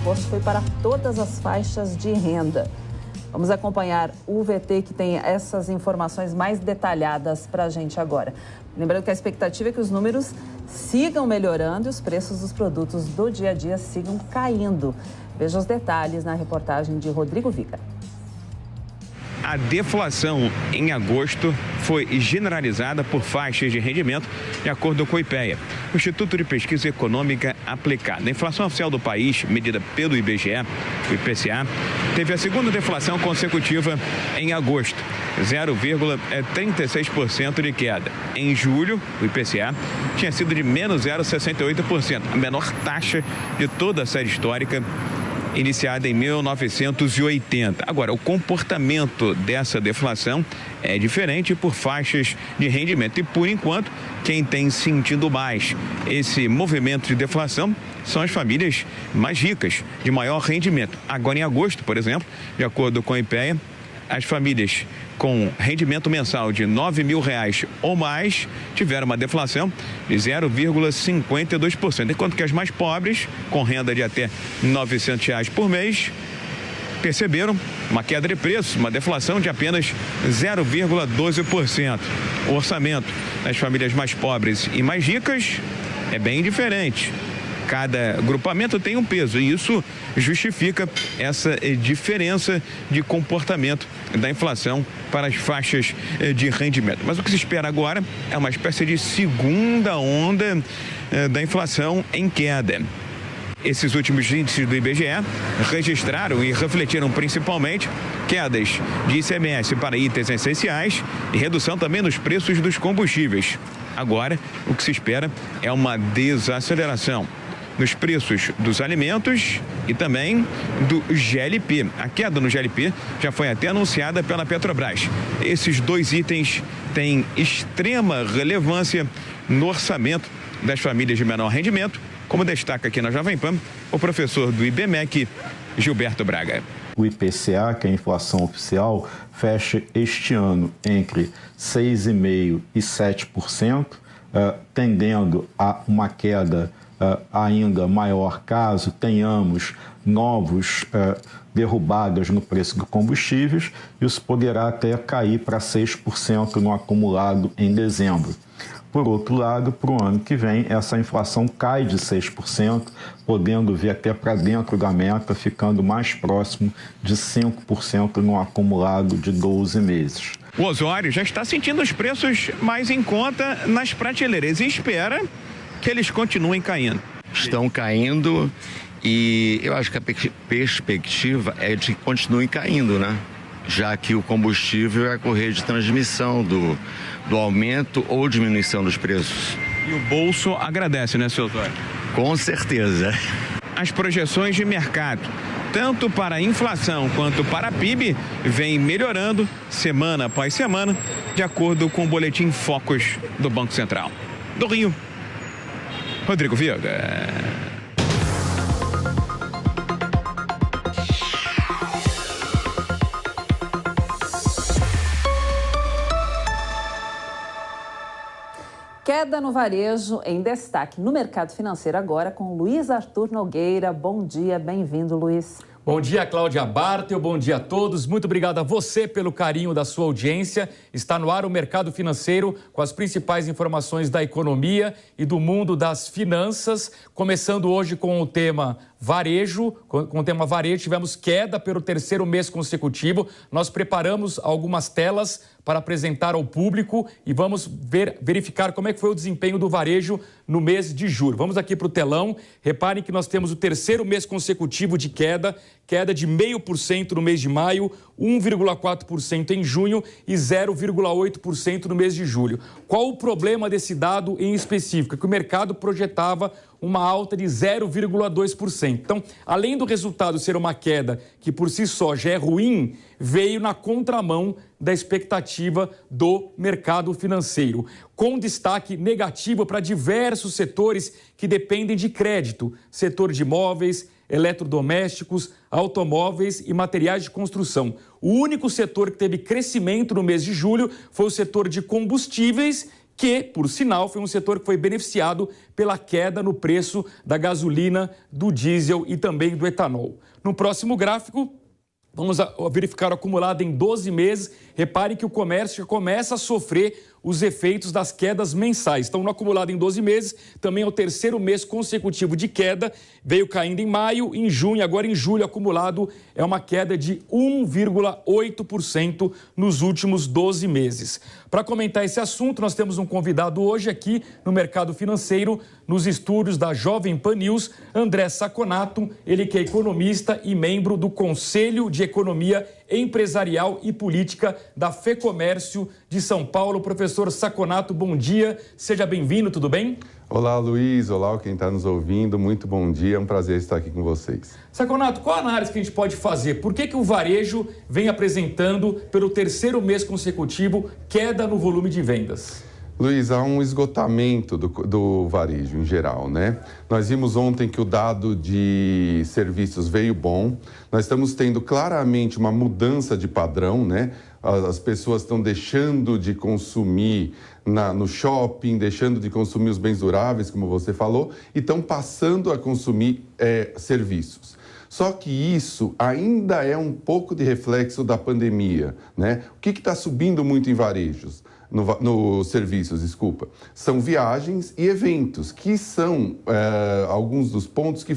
reforço foi para todas as faixas de renda. Vamos acompanhar o VT, que tem essas informações mais detalhadas para a gente agora. Lembrando que a expectativa é que os números sigam melhorando e os preços dos produtos do dia a dia sigam caindo. Veja os detalhes na reportagem de Rodrigo Viga. A deflação em agosto foi generalizada por faixas de rendimento, de acordo com o IPEA, o Instituto de Pesquisa Econômica Aplicada. A inflação oficial do país, medida pelo IBGE, o IPCA, teve a segunda deflação consecutiva em agosto, 0,36% de queda. Em julho, o IPCA tinha sido de menos 0,68%, a menor taxa de toda a série histórica, iniciada em 1980. Agora, o comportamento dessa deflação é diferente por faixas de rendimento e, por enquanto, quem tem sentido mais esse movimento de deflação são as famílias mais ricas, de maior rendimento. Agora, em agosto, por exemplo, de acordo com o IPEA, as famílias com rendimento mensal de R$ 9.000 ou mais tiveram uma deflação de 0,52%, enquanto que as mais pobres, com renda de até R$ 900 por mês, perceberam uma queda de preço, uma deflação de apenas 0,12%. O orçamento das famílias mais pobres e mais ricas é bem diferente. Cada agrupamento tem um peso e isso justifica essa diferença de comportamento da inflação para as faixas de rendimento. Mas o que se espera agora é uma espécie de segunda onda da inflação em queda. Esses últimos índices do IBGE registraram e refletiram principalmente quedas de ICMS para itens essenciais e redução também nos preços dos combustíveis. Agora, o que se espera é uma desaceleração nos preços dos alimentos e também do GLP. A queda no GLP já foi até anunciada pela Petrobras. Esses dois itens têm extrema relevância no orçamento das famílias de menor rendimento, como destaca aqui na Jovem Pan o professor do IBMEC, Gilberto Braga. O IPCA, que é a inflação oficial, fecha este ano entre 6,5% e 7%, tendendo a uma queda ainda maior caso tenhamos novos derrubadas no preço dos combustíveis. Isso poderá até cair para 6% no acumulado em dezembro. Por outro lado, para o ano que vem, essa inflação cai de 6%, podendo vir até para dentro da meta, ficando mais próximo de 5% no acumulado de 12 meses. O Osório já está sentindo os preços mais em conta nas prateleiras e espera que eles continuem caindo. Estão caindo e eu acho que a perspectiva é de que continuem caindo, né? Já que o combustível é a correia de transmissão do aumento ou diminuição dos preços. E o bolso agradece, né, seu Osório? Com certeza. As projeções de mercado, tanto para a inflação quanto para a PIB, vêm melhorando semana após semana, de acordo com o boletim Focus do Banco Central. Do Rio, Rodrigo Viga. Queda no varejo em destaque no mercado financeiro agora com Luiz Arthur Nogueira. Bom dia, bem-vindo, Luiz. Bom dia, Cláudia Bartel, bom dia a todos. Muito obrigado a você pelo carinho da sua audiência. Está no ar o Mercado Financeiro com as principais informações da economia e do mundo das finanças. Começando hoje com o tema varejo. Com o tema varejo, tivemos queda pelo terceiro mês consecutivo. Nós preparamos algumas telas para apresentar ao público e vamos verificar como é que foi o desempenho do varejo no mês de julho. Vamos aqui para o telão. Reparem que nós temos o terceiro mês consecutivo de queda de 0,5% no mês de maio, 1,4% em junho e 0,8% no mês de julho. Qual o problema desse dado em específico? É que o mercado projetava uma alta de 0,2%. Então, além do resultado ser uma queda que por si só já é ruim, veio na contramão da expectativa do mercado financeiro, com destaque negativo para diversos setores que dependem de crédito, setor de imóveis, eletrodomésticos, automóveis e materiais de construção. O único setor que teve crescimento no mês de julho foi o setor de combustíveis, que, por sinal, foi um setor que foi beneficiado pela queda no preço da gasolina, do diesel e também do etanol. No próximo gráfico, vamos verificar o acumulado em 12 meses. Repare que o comércio começa a sofrer os efeitos das quedas mensais. Então, no acumulado em 12 meses, também é o terceiro mês consecutivo de queda. Veio caindo em maio, em junho, agora em julho, acumulado é uma queda de 1,8% nos últimos 12 meses. Para comentar esse assunto, nós temos um convidado hoje aqui no Mercado Financeiro, nos estúdios da Jovem Pan News, André Sacconato, ele que é economista e membro do Conselho de Economia Empresarial e Política da FEComércio de São Paulo. Professor Sacconato, bom dia, seja bem-vindo, tudo bem? Olá, Luiz, olá quem está nos ouvindo, muito bom dia, é um prazer estar aqui com vocês. Sacconato, qual a análise que a gente pode fazer? Por que o varejo vem apresentando, pelo terceiro mês consecutivo, queda no volume de vendas? Luiz, há um esgotamento do varejo em geral, né? Nós vimos ontem que o dado de serviços veio bom, nós estamos tendo claramente uma mudança de padrão, né? As pessoas estão deixando de consumir no shopping, deixando de consumir os bens duráveis, como você falou, e estão passando a consumir serviços. Só que isso ainda é um pouco de reflexo da pandemia, né? O que está subindo muito em varejos? Nos serviços, desculpa, são viagens e eventos, que são alguns dos pontos que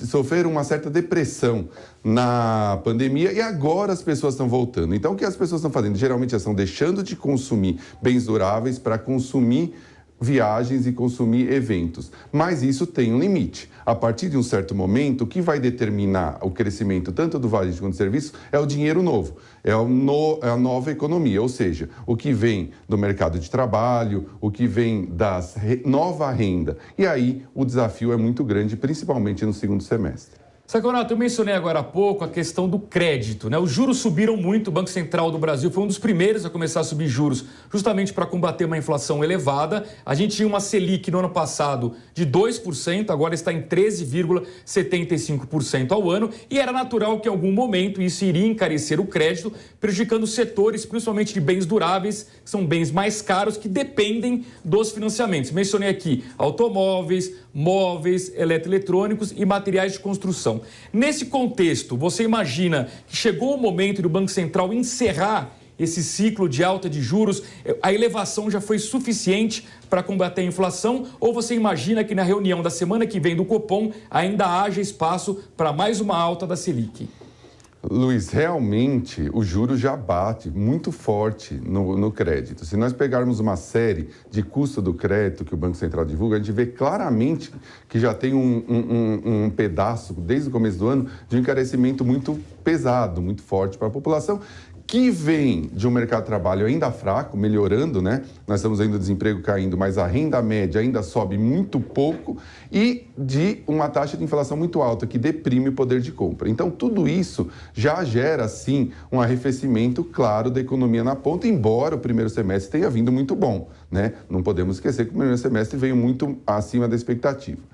sofreram uma certa depressão na pandemia e agora as pessoas estão voltando. Então, o que as pessoas estão fazendo? Geralmente, elas estão deixando de consumir bens duráveis para consumir viagens e consumir eventos. Mas isso tem um limite. A partir de um certo momento, o que vai determinar o crescimento tanto do varejo quanto do serviço é o dinheiro novo, é a nova economia, ou seja, o que vem do mercado de trabalho, o que vem da nova renda. E aí o desafio é muito grande, principalmente no segundo semestre. Sacconato, eu mencionei agora há pouco a questão do crédito, né? Os juros subiram muito, o Banco Central do Brasil foi um dos primeiros a começar a subir juros justamente para combater uma inflação elevada. A gente tinha uma Selic no ano passado de 2%, agora está em 13,75% ao ano e era natural que em algum momento isso iria encarecer o crédito, prejudicando setores, principalmente de bens duráveis, que são bens mais caros que dependem dos financiamentos. Mencionei aqui automóveis, móveis, eletroeletrônicos e materiais de construção. Nesse contexto, você imagina que chegou o momento do Banco Central encerrar esse ciclo de alta de juros? A elevação já foi suficiente para combater a inflação? Ou você imagina que na reunião da semana que vem do Copom ainda haja espaço para mais uma alta da Selic? Luiz, realmente o juro já bate muito forte no crédito. Se nós pegarmos uma série de custo do crédito que o Banco Central divulga, a gente vê claramente que já tem um pedaço, desde o começo do ano, de um encarecimento muito pesado, muito forte para a população, que vem de um mercado de trabalho ainda fraco, melhorando, né? Nós estamos vendo o desemprego caindo, mas a renda média ainda sobe muito pouco e de uma taxa de inflação muito alta, que deprime o poder de compra. Então, tudo isso já gera, sim, um arrefecimento claro da economia na ponta, embora o primeiro semestre tenha vindo muito bom, né? Não podemos esquecer que o primeiro semestre veio muito acima da expectativa.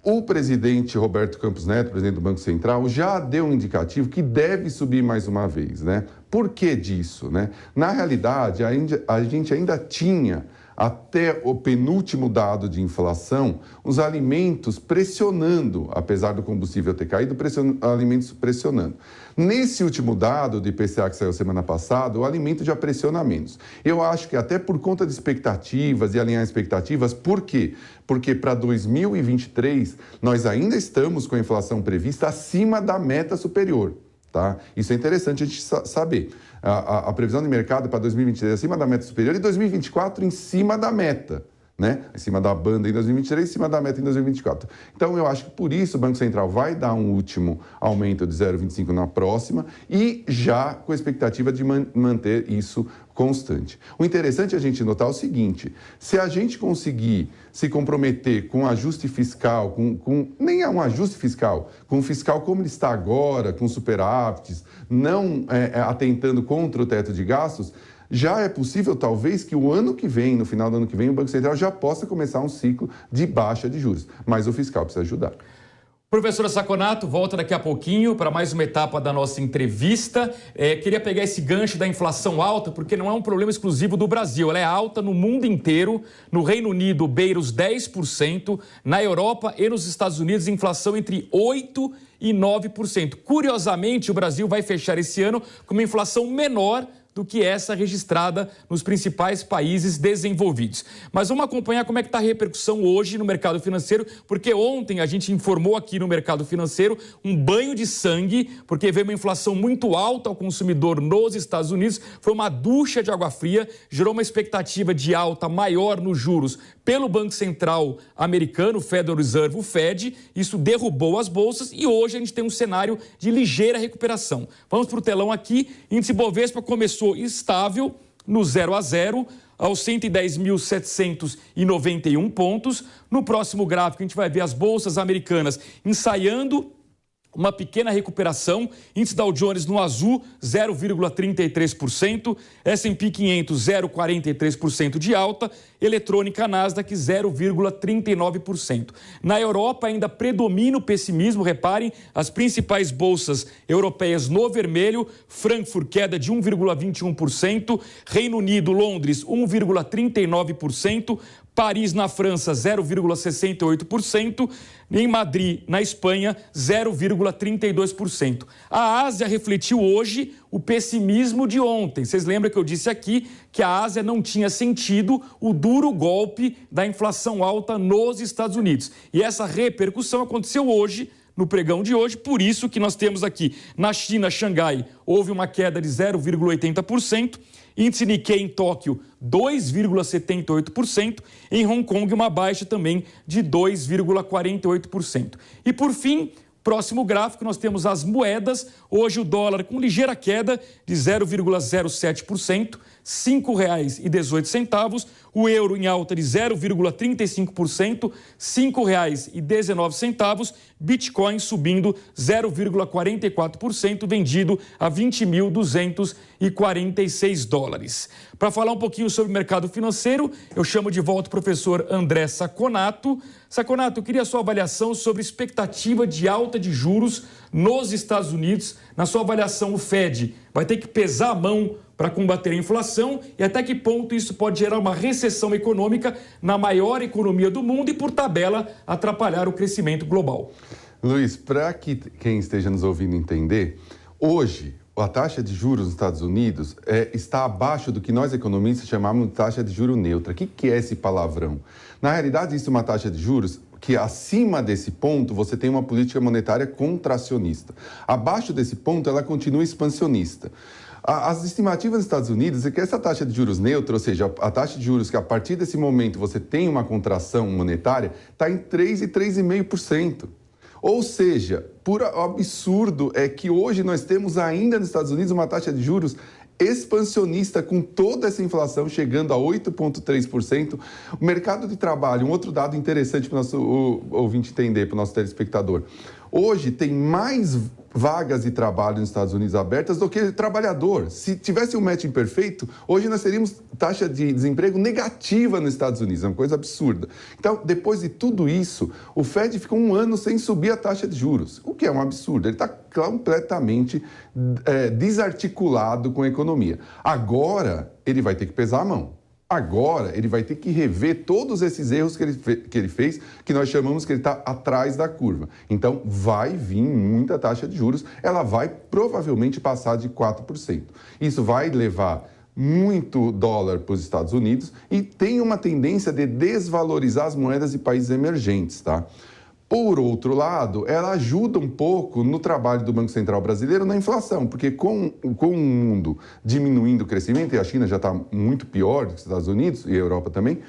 O presidente Roberto Campos Neto, presidente do Banco Central, já deu um indicativo que deve subir mais uma vez, né? Por que disso, né? Na realidade, a gente ainda tinha, até o penúltimo dado de inflação, os alimentos pressionando, apesar do combustível ter caído, alimentos pressionando. Nesse último dado de IPCA que saiu semana passada, o alimento já pressiona menos. Eu acho que até por conta de expectativas e alinhar expectativas, por quê? Porque para 2023 nós ainda estamos com a inflação prevista acima da meta superior. Tá? Isso é interessante a gente saber. A previsão de mercado para 2023 acima da meta superior e 2024 em cima da meta, né? Em cima da banda em 2023, em cima da meta em 2024. Então, eu acho que por isso o Banco Central vai dar um último aumento de 0,25 na próxima e já com a expectativa de manter isso constante. O interessante é a gente notar o seguinte: se a gente conseguir se comprometer com ajuste fiscal, nem é um ajuste fiscal, com o fiscal como ele está agora, com superávites, não atentando contra o teto de gastos, já é possível, talvez, que o ano que vem, no final do ano que vem, o Banco Central já possa começar um ciclo de baixa de juros. Mas o fiscal precisa ajudar. Professora Sacconato, volta daqui a pouquinho para mais uma etapa da nossa entrevista. Queria pegar esse gancho da inflação alta, porque não é um problema exclusivo do Brasil. Ela é alta no mundo inteiro. No Reino Unido, beira os 10%. Na Europa e nos Estados Unidos, inflação entre 8% e 9%. Curiosamente, o Brasil vai fechar esse ano com uma inflação menor do que essa registrada nos principais países desenvolvidos. Mas vamos acompanhar como é que está a repercussão hoje no mercado financeiro, porque ontem a gente informou aqui no mercado financeiro um banho de sangue, porque veio uma inflação muito alta ao consumidor nos Estados Unidos, foi uma ducha de água fria, gerou uma expectativa de alta maior nos juros pelo Banco Central americano, Federal Reserve, o Fed. Isso derrubou as bolsas e hoje a gente tem um cenário de ligeira recuperação. Vamos para o telão aqui. Índice Bovespa começou estável no 0 a 0 aos 110.791 pontos. No próximo gráfico a gente vai ver as bolsas americanas ensaiando uma pequena recuperação. Índice Dow Jones no azul, 0,33%, S&P 500, 0,43% de alta, eletrônica Nasdaq, 0,39%. Na Europa ainda predomina o pessimismo, reparem, as principais bolsas europeias no vermelho, Frankfurt queda de 1,21%, Reino Unido, Londres, 1,39%, Paris, na França, 0,68%. Em Madrid, na Espanha, 0,32%. A Ásia refletiu hoje o pessimismo de ontem. Vocês lembram que eu disse aqui que a Ásia não tinha sentido o duro golpe da inflação alta nos Estados Unidos. E essa repercussão aconteceu hoje, no pregão de hoje, por isso que nós temos aqui na China, Xangai, houve uma queda de 0,80%, índice Nikkei em Tóquio, 2,78%, em Hong Kong uma baixa também de 2,48%. E por fim, próximo gráfico, nós temos as moedas, hoje o dólar com ligeira queda de 0,07%, R$ 5,18, o euro em alta de 0,35%, R$ 5,19, Bitcoin subindo 0,44%, vendido a 20.246 dólares. Para falar um pouquinho sobre o mercado financeiro, eu chamo de volta o professor André Sacconato. Sacconato, eu queria a sua avaliação sobre expectativa de alta de juros nos Estados Unidos. Na sua avaliação, o Fed vai ter que pesar a mão para combater a inflação e até que ponto isso pode gerar uma recessão econômica na maior economia do mundo e, por tabela, atrapalhar o crescimento global? Luiz, para que quem esteja nos ouvindo entender, hoje a taxa de juros nos Estados Unidos está abaixo do que nós economistas chamamos de taxa de juro neutra. O que é esse palavrão? Na realidade, isso é uma taxa de juros que acima desse ponto você tem uma política monetária contracionista. Abaixo desse ponto ela continua expansionista. As estimativas dos Estados Unidos é que essa taxa de juros neutra, ou seja, a taxa de juros que a partir desse momento você tem uma contração monetária, está em 3% e 3,5%. Ou seja, por absurdo é que hoje nós temos ainda nos Estados Unidos uma taxa de juros expansionista com toda essa inflação chegando a 8,3%. O mercado de trabalho, um outro dado interessante para o nosso ouvinte entender, para o nosso telespectador. Hoje tem mais vagas de trabalho nos Estados Unidos abertas do que trabalhador. Se tivesse um matching perfeito, hoje nós teríamos taxa de desemprego negativa nos Estados Unidos. É uma coisa absurda. Então, depois de tudo isso, o Fed ficou um ano sem subir a taxa de juros, o que é um absurdo. Ele está completamente desarticulado com a economia. Agora, ele vai ter que pesar a mão. Agora, ele vai ter que rever todos esses erros que ele fez, que nós chamamos que ele está atrás da curva. Então, vai vir muita taxa de juros, ela vai provavelmente passar de 4%. Isso vai levar muito dólar para os Estados Unidos e tem uma tendência de desvalorizar as moedas de países emergentes, tá? Por outro lado, ela ajuda um pouco no trabalho do Banco Central brasileiro na inflação, porque com o mundo diminuindo o crescimento, e a China já está muito pior do que os Estados Unidos e a Europa também,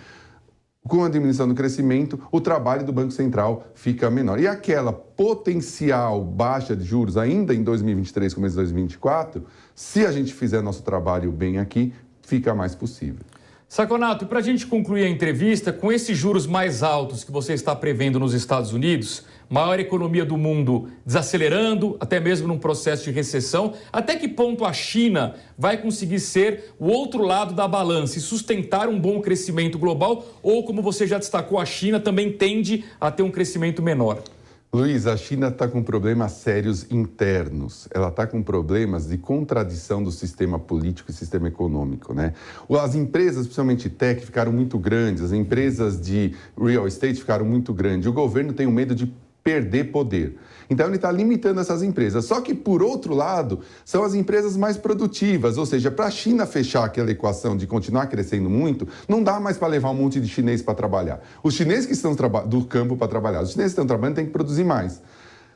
com a diminuição do crescimento, o trabalho do Banco Central fica menor. E aquela potencial baixa de juros ainda em 2023, começo de 2024, se a gente fizer nosso trabalho bem aqui, fica mais possível. Sacconato, para a gente concluir a entrevista, com esses juros mais altos que você está prevendo nos Estados Unidos, maior economia do mundo desacelerando, até mesmo num processo de recessão, até que ponto a China vai conseguir ser o outro lado da balança e sustentar um bom crescimento global? Ou, como você já destacou, a China também tende a ter um crescimento menor? Luiz, a China está com problemas sérios internos. Ela está com problemas de contradição do sistema político e sistema econômico, né? As empresas, principalmente tech, ficaram muito grandes. As empresas de real estate ficaram muito grandes. O governo tem o medo de perder poder. Então, ele está limitando essas empresas. Só que, por outro lado, são as empresas mais produtivas. Ou seja, para a China fechar aquela equação de continuar crescendo muito, não dá mais para levar um monte de chinês para trabalhar. Os chineses que estão do campo para trabalhar, os chineses que estão trabalhando têm que produzir mais.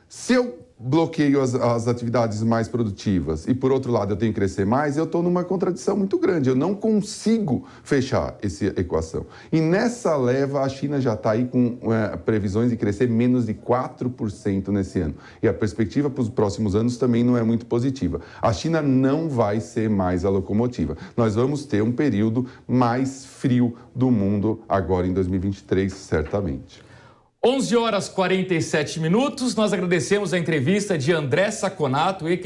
Se eu bloqueio as atividades mais produtivas e, por outro lado, eu tenho que crescer mais, eu estou numa contradição muito grande. Eu não consigo fechar essa equação. E nessa leva, a China já está aí com previsões de crescer menos de 4% nesse ano. E a perspectiva para os próximos anos também não é muito positiva. A China não vai ser mais a locomotiva. Nós vamos ter um período mais frio do mundo agora em 2023, certamente. 11 horas 47 minutos, nós agradecemos a entrevista de André Saconato, ele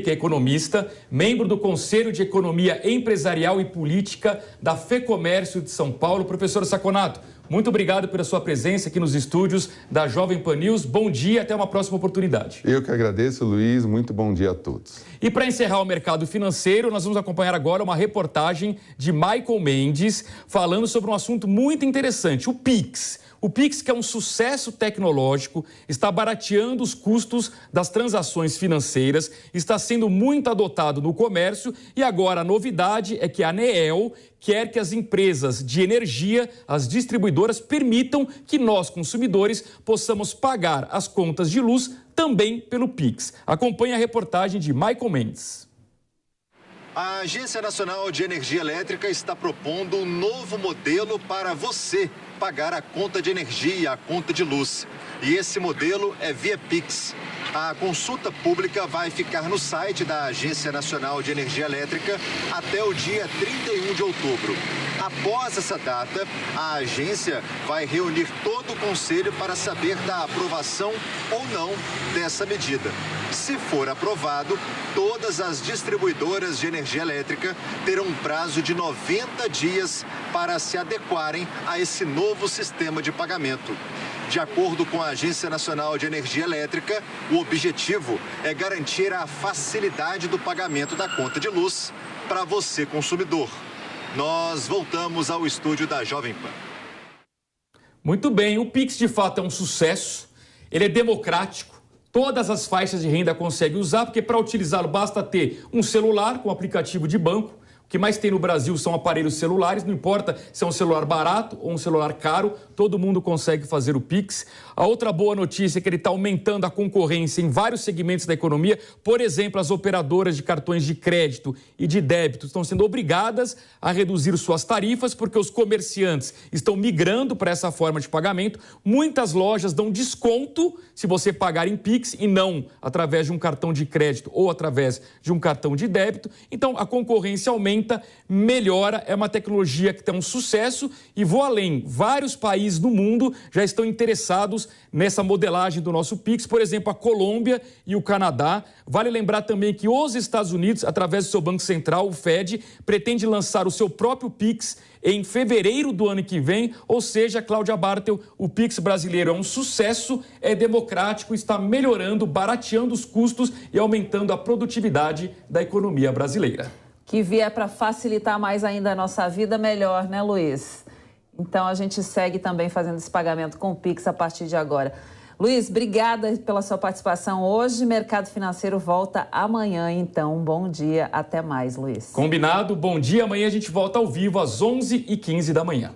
que é economista, membro do Conselho de Economia Empresarial e Política da FEComércio de São Paulo. Professor Saconato, muito obrigado pela sua presença aqui nos estúdios da Jovem Pan News. Bom dia, até uma próxima oportunidade. Eu que agradeço, Luiz. Muito bom dia a todos. E para encerrar o mercado financeiro, nós vamos acompanhar agora uma reportagem de Michael Mendes falando sobre um assunto muito interessante, o Pix. O Pix, que é um sucesso tecnológico, está barateando os custos das transações financeiras, está sendo muito adotado no comércio e agora a novidade é que a ANEEL quer que as empresas de energia, as distribuidoras, permitam que nós, consumidores, possamos pagar as contas de luz também pelo Pix. Acompanhe a reportagem de Michael Mendes. A Agência Nacional de Energia Elétrica está propondo um novo modelo para você pagar a conta de energia, a conta de luz. E esse modelo é via Pix. A consulta pública vai ficar no site da Agência Nacional de Energia Elétrica até o dia 31 de outubro. Após essa data, a agência vai reunir todo o conselho para saber da aprovação ou não dessa medida. Se for aprovado, todas as distribuidoras de energia elétrica terão um prazo de 90 dias para se adequarem a esse novo sistema de pagamento. De acordo com a Agência Nacional de Energia Elétrica, o objetivo é garantir a facilidade do pagamento da conta de luz para você, consumidor. Nós voltamos ao estúdio da Jovem Pan. Muito bem, o Pix de fato é um sucesso, ele é democrático, todas as faixas de renda conseguem usar, porque para utilizá-lo basta ter um celular com aplicativo de banco. O que mais tem no Brasil são aparelhos celulares, não importa se é um celular barato ou um celular caro, todo mundo consegue fazer o Pix. A outra boa notícia é que ele está aumentando a concorrência em vários segmentos da economia. Por exemplo, as operadoras de cartões de crédito e de débito estão sendo obrigadas a reduzir suas tarifas porque os comerciantes estão migrando para essa forma de pagamento. Muitas lojas dão desconto se você pagar em Pix e não através de um cartão de crédito ou através de um cartão de débito. Então, a concorrência aumenta, melhora, é uma tecnologia que tem um sucesso e vou além. Vários países do mundo já estão interessados nessa modelagem do nosso Pix, por exemplo, a Colômbia e o Canadá. Vale lembrar também que os Estados Unidos, através do seu Banco Central, o Fed, pretende lançar o seu próprio Pix em fevereiro do ano que vem, ou seja, Cláudia Bartel, o Pix brasileiro é um sucesso, é democrático, está melhorando, barateando os custos e aumentando a produtividade da economia brasileira. Que vier para facilitar mais ainda a nossa vida, melhor, né, Luiz? Então, a gente segue também fazendo esse pagamento com o Pix a partir de agora. Luiz, obrigada pela sua participação hoje. Mercado Financeiro volta amanhã, então. Bom dia, até mais, Luiz. Combinado, bom dia. Amanhã a gente volta ao vivo às 11h15 da manhã.